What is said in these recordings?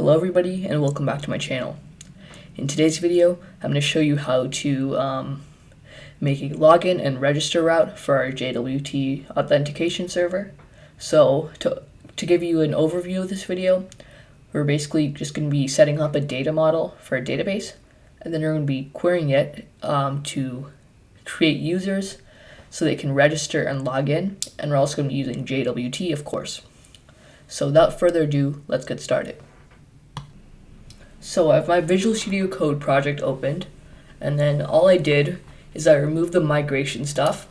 Hello everybody and welcome back to my channel. In today's video, I'm going to show you how to make a login and register route for our JWT Authentication server. So to give you an overview of this video, we're basically just going to be setting up a data model for a database, and then we're going to be querying it to create users so they can register and log in, and we're also going to be using JWT, of course. So without further ado, let's get started. So I have my Visual Studio Code project opened, and then all I did is I removed the migration stuff,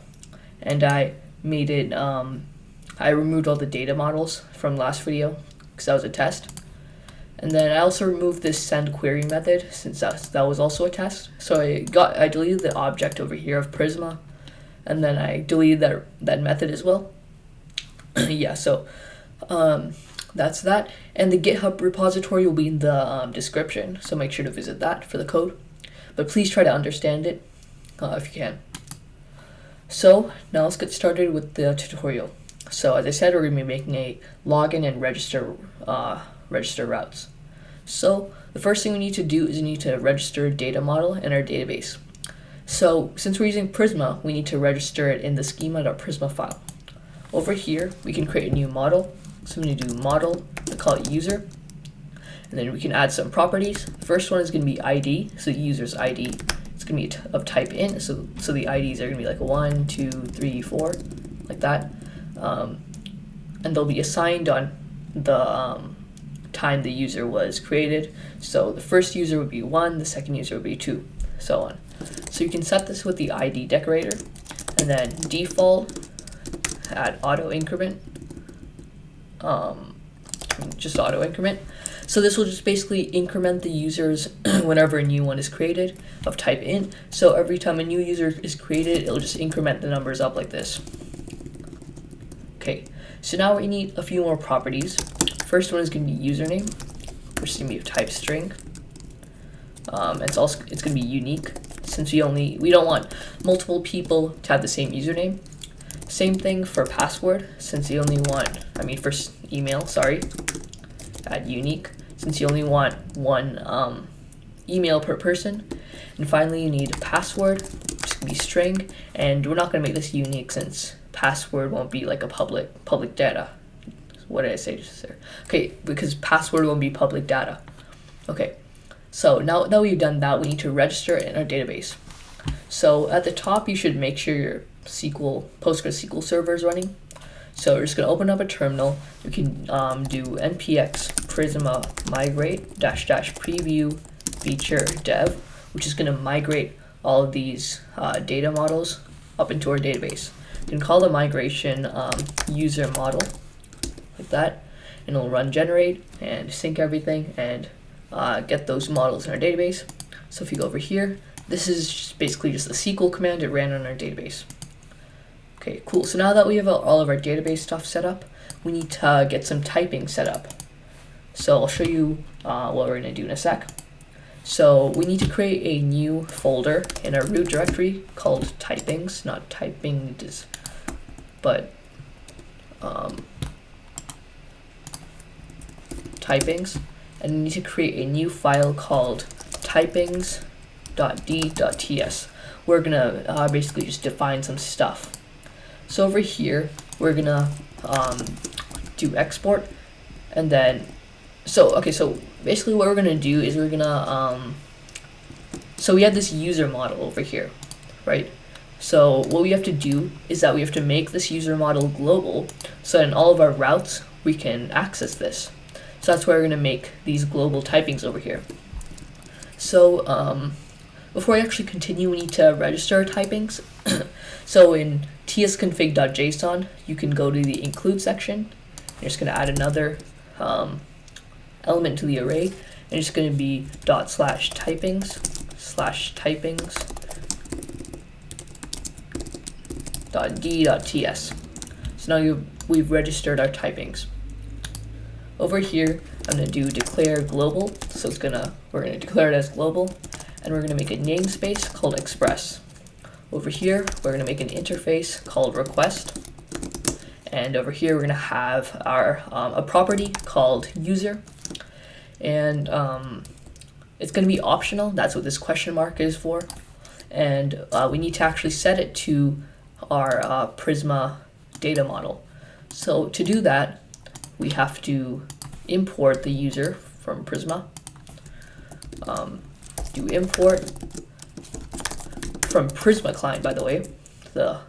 and I made it, I removed all the data models from last video because that was a test. And then I also removed this send query method since that was also a test. So I deleted the object over here of Prisma, and then I deleted that method as well. Yeah, so that's that, and the GitHub repository will be in the description, so make sure to visit that for the code, but please try to understand it if you can. So now let's get started with the tutorial. So as I said, we're going to be making a login and register routes. So the first thing we need to do is we need to register a data model in our database. So since we're using Prisma, we need to register it in the schema.prisma file. Over here, we can create a new model. So I'm going to do model, I call it user, and then we can add some properties. The first one is going to be ID, so the user's ID. It's going to be of type int, so the IDs are going to be like 1, 2, 3, 4, like that. And they'll be assigned on the time the user was created. So the first user would be 1, the second user would be 2, so on. So you can set this with the ID decorator, and then default, add auto increment. Just auto increment. So this will just basically increment the users whenever a new one is created of type int. So every time a new user is created, it'll just increment the numbers up like this. Okay, so now we need a few more properties. First one is going to be username, which is going to be of type string. It's going to be unique since we don't want multiple people to have the same username. Same thing for password, since you only want, for email, sorry, add unique, since you only want one email per person. And finally, you need password, which is going to be string, and we're not going to make this unique since password won't be like a public data. What did I say just there? Okay, because password won't be public data. Okay, so now that we've done that, we need to register it in our database. So at the top, you should make sure your PostgreSQL server is running. So we're just going to open up a terminal. We can do npx prisma migrate -- preview feature dev, which is going to migrate all of these data models up into our database. You can call the migration user model, like that, and it'll run generate and sync everything and get those models in our database. So if you go over here, this is just basically just a SQL command it ran on our database. Okay, cool. So now that we have all of our database stuff set up, we need to get some typing set up. So I'll show you what we're going to do in a sec. So we need to create a new folder in our root directory called typings, not typing, but typings. And we need to create a new file called typings.d.ts. We're going to basically just define some stuff. So over here, we're gonna do export, and then, so basically what we're gonna do is we're gonna, so we have this user model over here, right? So what we have to do is that we have to make this user model global, so that in all of our routes, we can access this. So that's why we're gonna make these global typings over here. So before we actually continue, we need to register our typings. So in tsconfig.json, you can go to the include section. You're just going to add another element to the array, and it's going to be /typings .d.ts. So now we've registered our typings. Over here, I'm going to do declare global. So we're going to declare it as global, and we're going to make a namespace called express. Over here, we're going to make an interface called request, and over here we're going to have our a property called user, and it's going to be optional. That's what this question mark is for, and we need to actually set it to our Prisma data model. So to do that, we have to import the user from Prisma. Do import from Prismaclient, by the way, the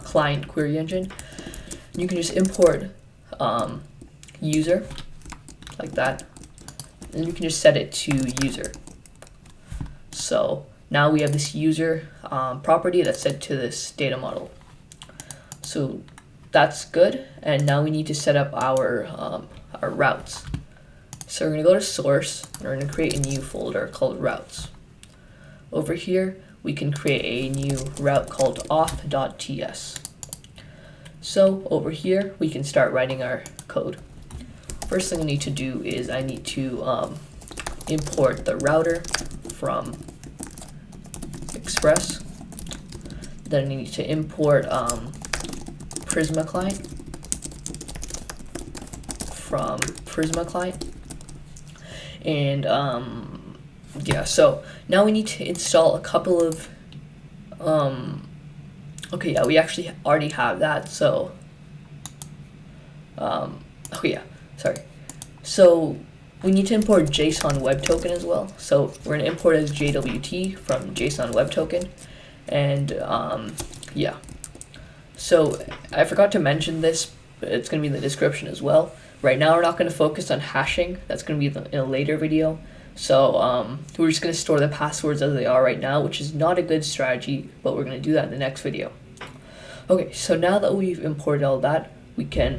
client query engine. You can just import user like that, and you can just set it to user. So now we have this user property that's set to this data model. So that's good, and now we need to set up our routes. So we're going to go to source, and we're going to create a new folder called routes. Over here, we can create a new route called auth.ts. So over here, we can start writing our code. First thing I need to do is I need to import the router from Express. Then I need to import Prismaclient from Prismaclient. And yeah, so now we need to install a couple of okay, yeah, we actually already have that. So okay, yeah, sorry. So we need to import JSON Web Token as well. So we're gonna import as JWT from JSON Web Token, and yeah. So I forgot to mention this, but it's gonna be in the description as well. Right now, we're not gonna focus on hashing. That's gonna be in a later video. So we're just gonna store the passwords as they are right now, which is not a good strategy, but we're gonna do that in the next video. Okay, so now that we've imported all that, we can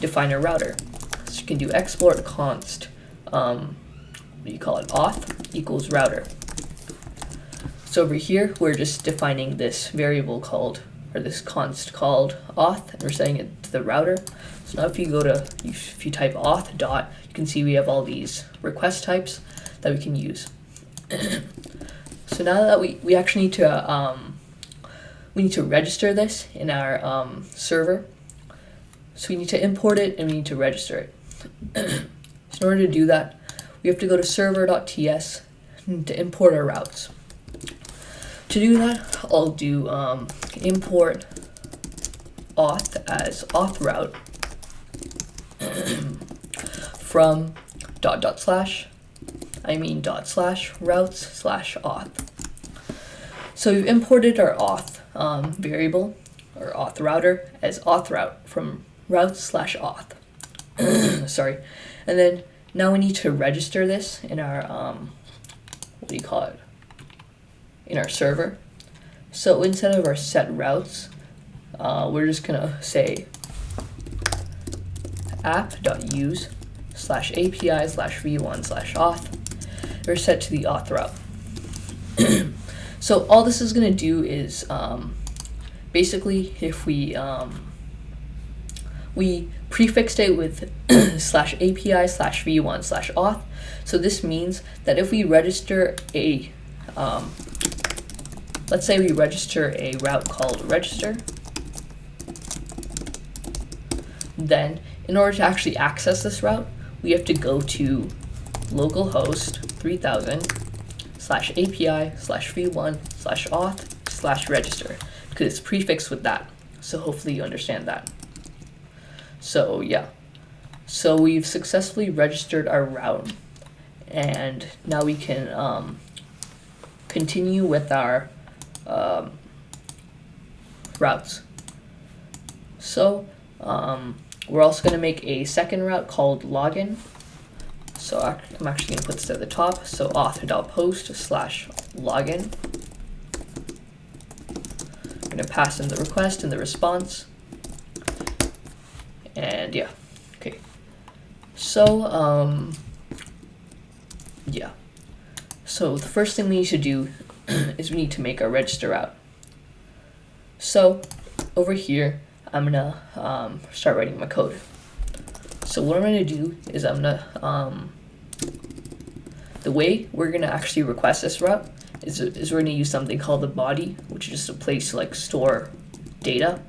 define a router. So you can do export const, what do you call it, auth equals router. So over here, we're just defining this variable called, or this const called auth, and we're setting it to the router. So now if you type auth dot, you can see we have all these request types that we can use. So now that we actually need to register this in our server. So we need to import it and we need to register it. So in order to do that, we have to go to server.ts to import our routes. To do that, I'll do import auth as auth route from /routes / auth. So we've imported our auth variable, or auth router, as auth route from routes / auth. Sorry. And then now we need to register this in our what do you call it? In our server. So instead of our set routes, we're just gonna say app.use /API /v1 /auth. We're set to the auth route. So all this is gonna do is basically, if we prefixed it with /API /v1 /auth. So this means that if we register a let's say we register a route called register, then in order to actually access this route, we have to go to localhost 3000 /API /v1 /auth /register, because it's prefixed with that. So hopefully you understand that. So yeah, so we've successfully registered our route, and now we can continue with our routes. So we're also going to make a second route called login. So I'm actually going to put this at the top. So auth.post /login. We're going to pass in the request and the response. And yeah, okay. So yeah. So the first thing we need to do is we need to make our register route. So over here, I'm gonna start writing my code. So what I'm gonna do is I'm gonna the way we're gonna actually request this route is we're gonna use something called the body, which is just a place to like store data,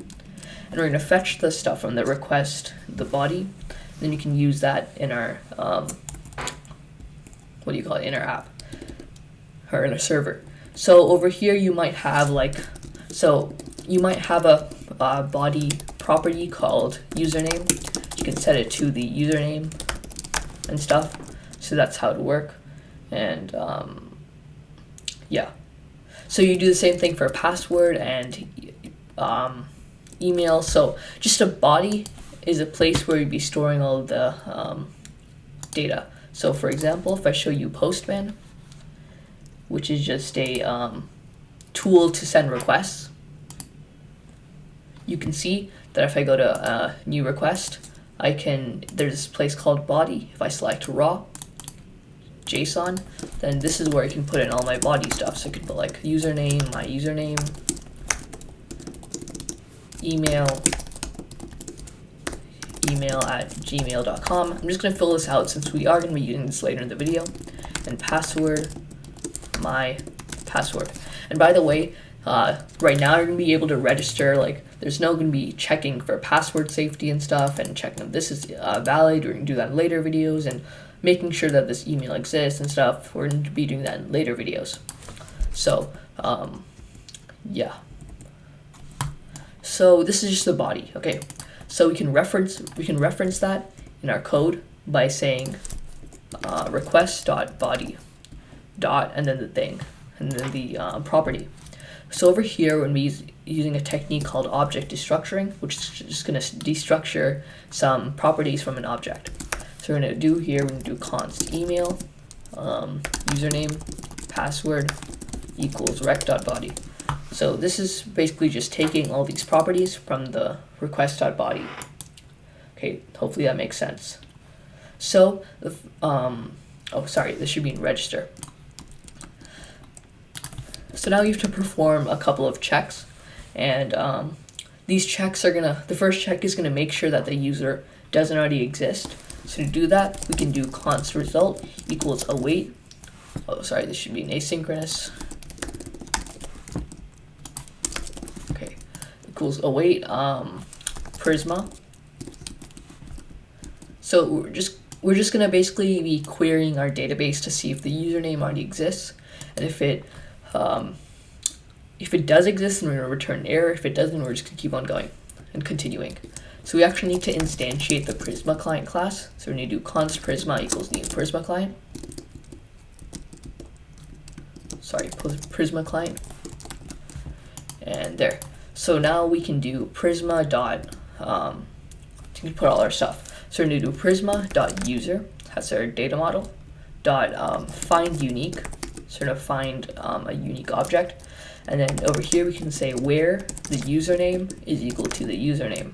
and we're going to fetch the stuff from the request, the body. Then you can use that in our what do you call it, inner app or inner server. So over here you might have you might have a body property called username. You can set it to the username and stuff. So that's how it would work. And yeah. So you do the same thing for password and email. So just a body is a place where you'd be storing all of the data. So for example, if I show you Postman, which is just a tool to send requests, you can see that if I go to new request, there's this place called body. If I select raw JSON, then this is where I can put in all my body stuff. So I could put like username, my username, email at gmail.com. I'm just going to fill this out since we are going to be using this later in the video. And password, my password. And by the way, right now you're going to be able to register, like there's no going to be checking for password safety and stuff and checking if this is valid. We're going to do that in later videos, and making sure that this email exists and stuff. We're going to be doing that in later videos. So yeah. So this is just the body, okay? So we can reference that in our code by saying request.body and then the thing and then the property. So over here, we're going to be using a technique called object destructuring, which is just going to destructure some properties from an object. So we're going to do here, we're going to do const email username password equals rec.body. So this is basically just taking all these properties from the request.body. Okay, hopefully that makes sense. So, oh sorry, this should be in register. So now you have to perform a couple of checks, and these checks are the first check is gonna make sure that the user doesn't already exist. So to do that, we can do const result equals await. Oh sorry, this should be an asynchronous. Okay, equals await Prisma. So we're just gonna basically be querying our database to see if the username already exists, and if it does exist, then we're gonna return an error. If it doesn't, we're just gonna keep on going and continuing. So we actually need to instantiate the Prismaclient class. So we're gonna do const Prisma equals new Prismaclient. Sorry, Prismaclient. And there. So now we can do Prisma dot to put all our stuff. So we're gonna do Prisma dot user. That's our data model. Dot find unique. So we're gonna find a unique object. And then over here we can say where the username is equal to the username.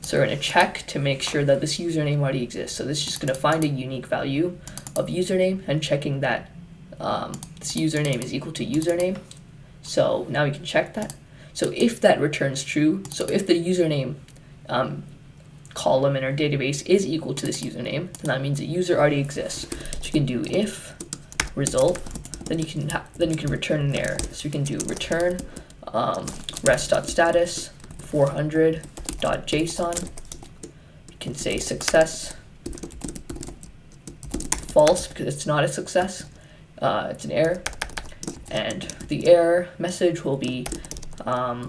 So we're going to check to make sure that this username already exists. So this is just going to find a unique value of username and checking that this username is equal to username. So now we can check that. So if that returns true, so if the username column in our database is equal to this username, then that means the user already exists. So you can do if result. Then you can return an error. So you can do return rest.status 400.json. You can say success false because it's not a success. It's an error, and the error message will be a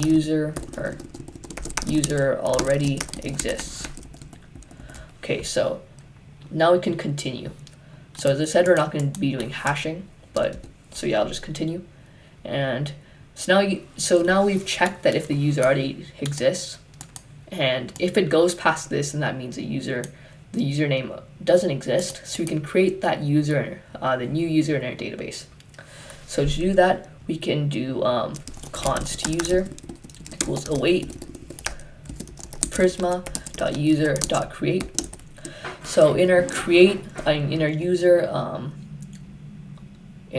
user already exists. Okay, so now we can continue. So as I said, we're not going to be doing hashing, but so yeah, I'll just continue. And so now we've checked that if the user already exists, and if it goes past this, then that means the username doesn't exist. So we can create that user, the new user in our database. So to do that, we can do const user equals await prisma.user.create. So in our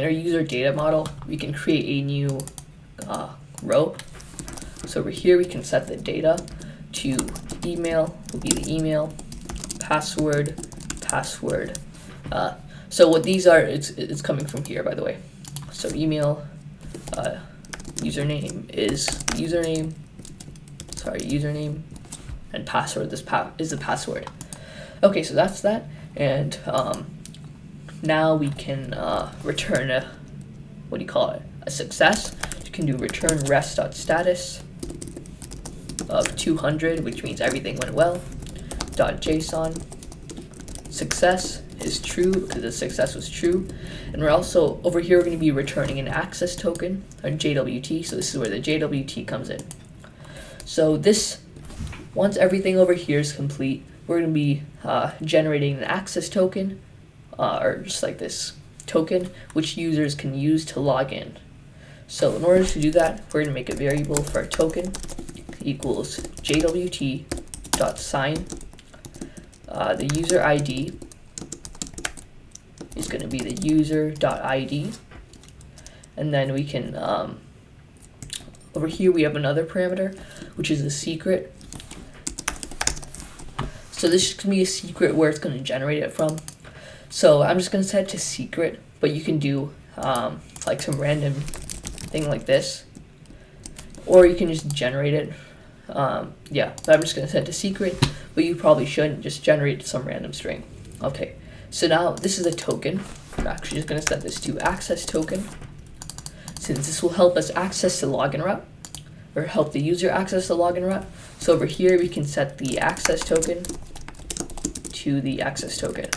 user data model, we can create a new row. So over here we can set the data to email will be the email, password. So what these are, it's coming from here, by the way. So email, username is username, and password. This is the password. Okay, so that's that. And now we can return a, a success. You can do return rest.status of 200, which means everything went well. .json success is true because the success was true. And we're also over here, we're going to be returning an access token, or JWT. So this is where the JWT comes in. So this, once everything over here is complete, we're going to be generating an access token, or just like this token, which users can use to log in. So in order to do that, we're going to make a variable for our token equals JWT.sign. The user ID is going to be the user.id. And then we can, over here we have another parameter, which is a secret. So this can be a secret where it's going to generate it from. So I'm just going to set it to secret, but you can do like some random thing like this, or you can just generate it. Yeah, but I'm just going to set it to secret, but you probably shouldn't just generate some random string. Okay, so now this is a token. I'm actually just going to set this to access token, since this will help us access the login route, or help the user access the login route. So over here we can set the access token to the access token.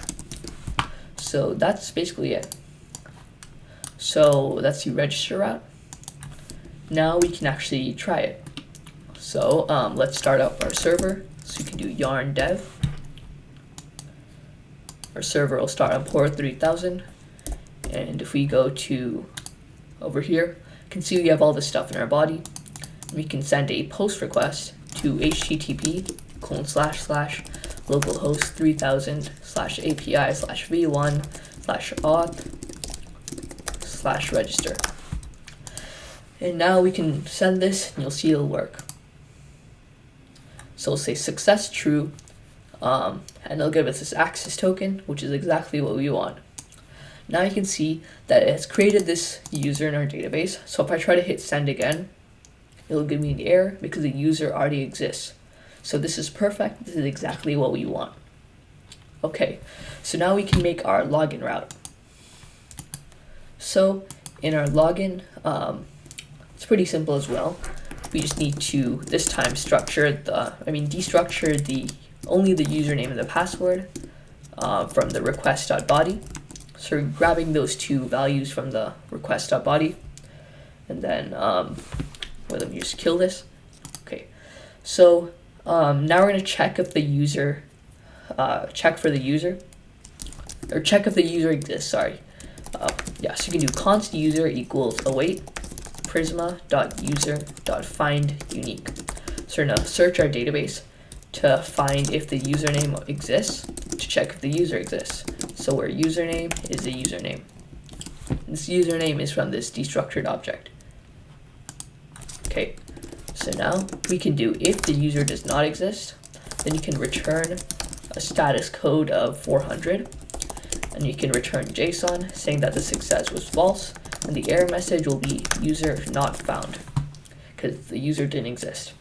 So that's basically it. So that's the register route. Now we can actually try it. So let's start up our server. So you can do yarn dev. Our server will start on port 3000. And if we go to over here, you can see we have all this stuff in our body. We can send a post request to http://localhost 3000/API/v1/auth/register. And now we can send this, and you'll see it'll work. So we'll say success true, and it'll give us this access token, which is exactly what we want. Now you can see that it's created this user in our database. So if I try to hit send again, it'll give me an error because the user already exists. So this is perfect. This is exactly what we want. Okay, so now we can make our login route. So in our login, it's pretty simple as well. We just need to this time destructure only the username and the password from the request.body. So we're grabbing those two values from the request.body, and then let me just kill this. Okay, so now we're going to check if the user, check if the user exists, sorry. Yeah, so you can do const user equals await prisma.user.findUnique. So we're going to search our database to find if the username exists, to check if the user exists. So where username is the username. This username is from this destructured object. Okay, so now we can do if the user does not exist, then you can return a status code of 400, and you can return JSON saying that the success was false, and the error message will be user not found because the user didn't exist.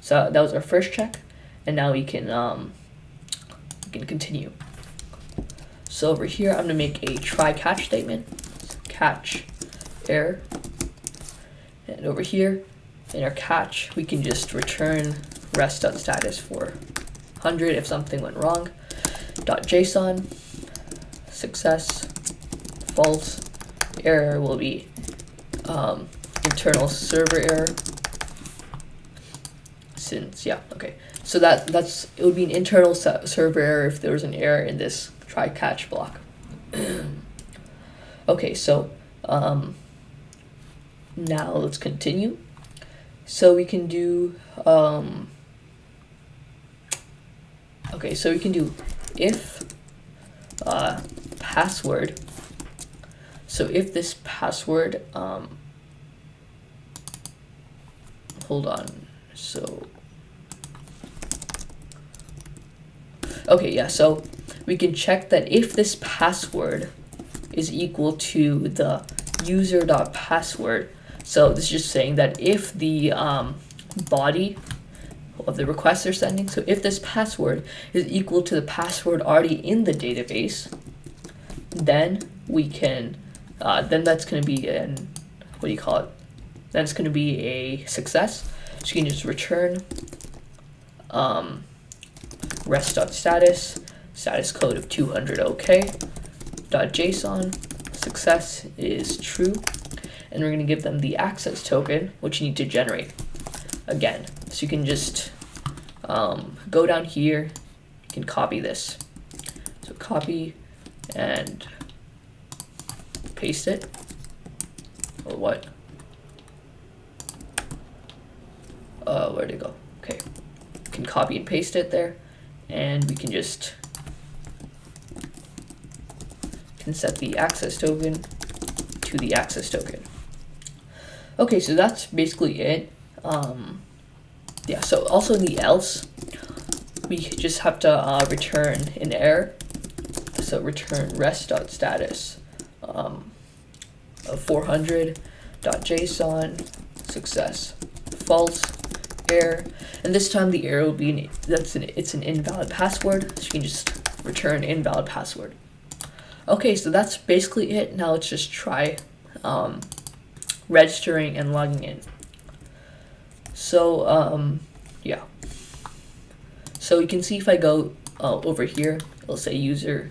So that was our first check, and now we can continue. So over here, I'm gonna make a try catch statement, catch error, and over here in our catch, we can just return rest.status for 100 if something went wrong. .json success false, error will be internal server error. Since okay, so it would be an internal server error if there was an error in this try catch block. Okay, so now let's continue. So we can do okay, so we can do if password. So if this password hold on, so okay, yeah, so we can check that if this password is equal to the user.password. So this is just saying that if the body of the request they're sending. So if this password is equal to the password already in the database, then we can, then that's going to be an, what do you call it? Then it's going to be a success. So you can just return rest.status, status code of 200 OK, .json, success is true, and we're going to give them the access token, which you need to generate again. So you can just go down here, you can copy this. So copy and paste it, or what? Where'd it go? Okay, you can copy and paste it there, and we can just set the access token to the access token. Okay, so that's basically it. Yeah, so also in the else, we just have to return an error. So return rest.status of 400.json, success, false, error, and this time the error will be it's an invalid password, so you can just return invalid password. Okay, so that's basically it. Now let's just try registering and logging in. So yeah, so you can see if I go over here, it'll say user,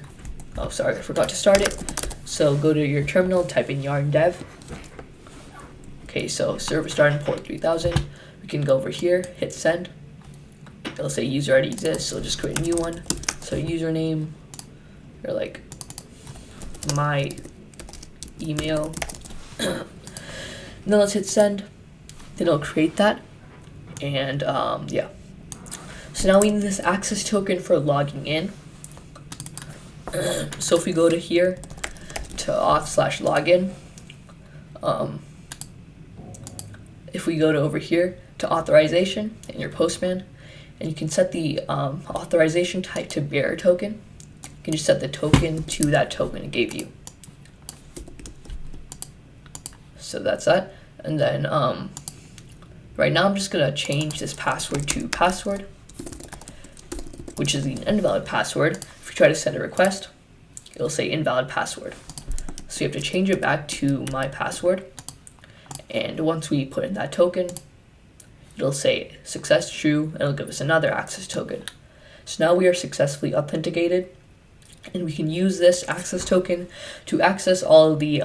oh sorry, I forgot to start it. So go to your terminal, type in yarn dev. Okay, so server starting port 3000. We can go over here, hit send. It'll say user already exists, so just create a new one. So username, or like my email. And then let's hit send. Then it'll create that. And yeah. So now we need this access token for logging in. So if we go to here to auth/login, if we go to over here to authorization in your Postman, and you can set the authorization type to bearer token. You can just set the token to that token it gave you. So that's that. And then right now I'm just gonna change this password to password, which is the invalid password. If you try to send a request, it'll say invalid password. So you have to change it back to my password. And once we put in that token, it'll say success true, and it'll give us another access token. So now we are successfully authenticated, and we can use this access token to access all of the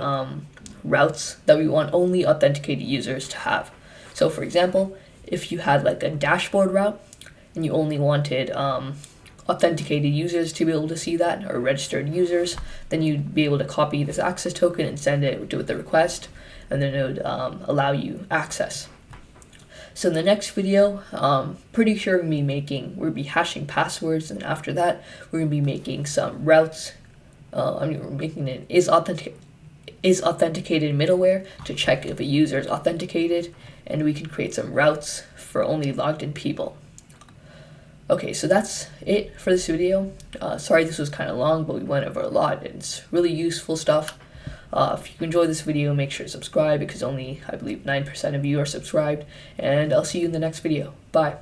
routes that we want only authenticated users to have. So for example, if you had like a dashboard route and you only wanted authenticated users to be able to see that, or registered users, then you'd be able to copy this access token and send it with the request, and then it would allow you access. So in the next video, pretty sure we'll be hashing passwords, and after that, we're gonna be making some routes. We're making an is authenticated middleware to check if a user is authenticated, and we can create some routes for only logged in people. Okay, so that's it for this video. Sorry this was kind of long, but we went over a lot, and it's really useful stuff. If you enjoyed this video, make sure to subscribe, because only, I believe, 9% of you are subscribed, and I'll see you in the next video. Bye.